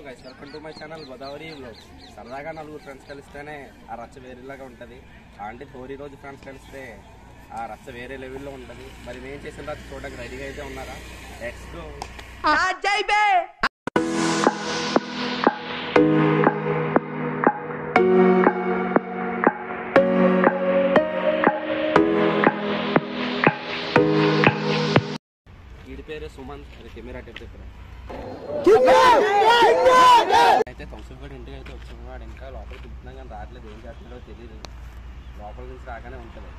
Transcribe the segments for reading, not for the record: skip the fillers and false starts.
Guys, welcome to my channel Godavari vlogs. సరదాగా నలుగురు friends కలిస్తేనే ఆ రచ్చ వేరేలాగా ఉంటుంది. అంటే హోలీ రోజు ఫ్రెండ్స్ కలిస్తే ఆ రచ్చ వేరే లెవెల్లో ఉంటుంది. మరి నేను చేసిన రచ్చ చూడడానికి రెడీగా అయితే ఉన్నారా? Let's go. వీడి పేరు సుమంత్, అది కెమెరా టైప్ చెప్పారు. అయితే తొంసపడి ఇంటికి అయితే వచ్చిన వాడు ఇంకా లోపలికి తింటున్నా కానీ రావట్లేదు. ఏం చేస్తున్నాడో తెలియదు. లోపల నుంచి రాగానే ఉంటుంది.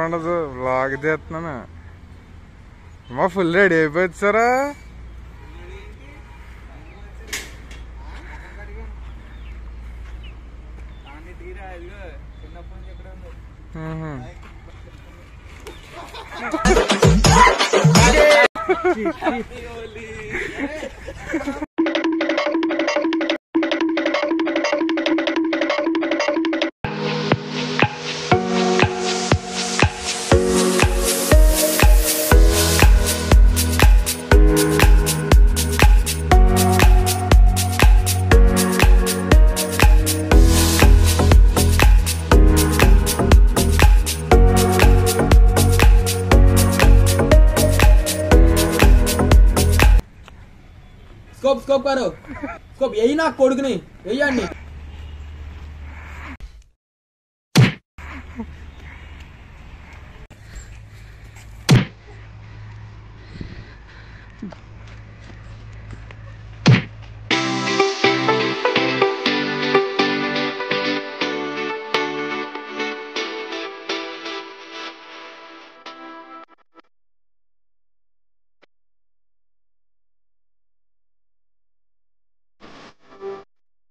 ఉండదు బ్లాగ్ తీస్తున్నాను. మా ఫుల్ రెడీ అయిపోయింది సారా. स्कोप स्कोप करो, स्कोप यही ना कोडकनी यही आनी.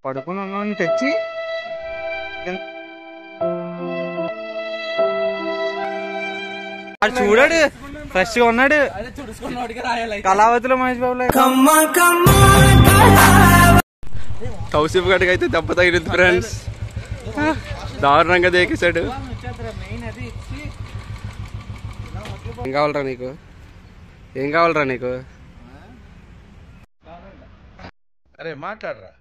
పడుకున్నా తెచ్చి చూడాడు ఫ్రెష్ గా ఉన్నాడు. కళావతిలో మహేష్ బాబు తౌసిఫ్ గడికి అయితే దెబ్బ తగిలింది ఫ్రెండ్స్. దారుణంగా దేకేశాడు. ఏం కావాలరా నీకు? ఏం కావాలరా నీకు? అరే మాట్లాడరా.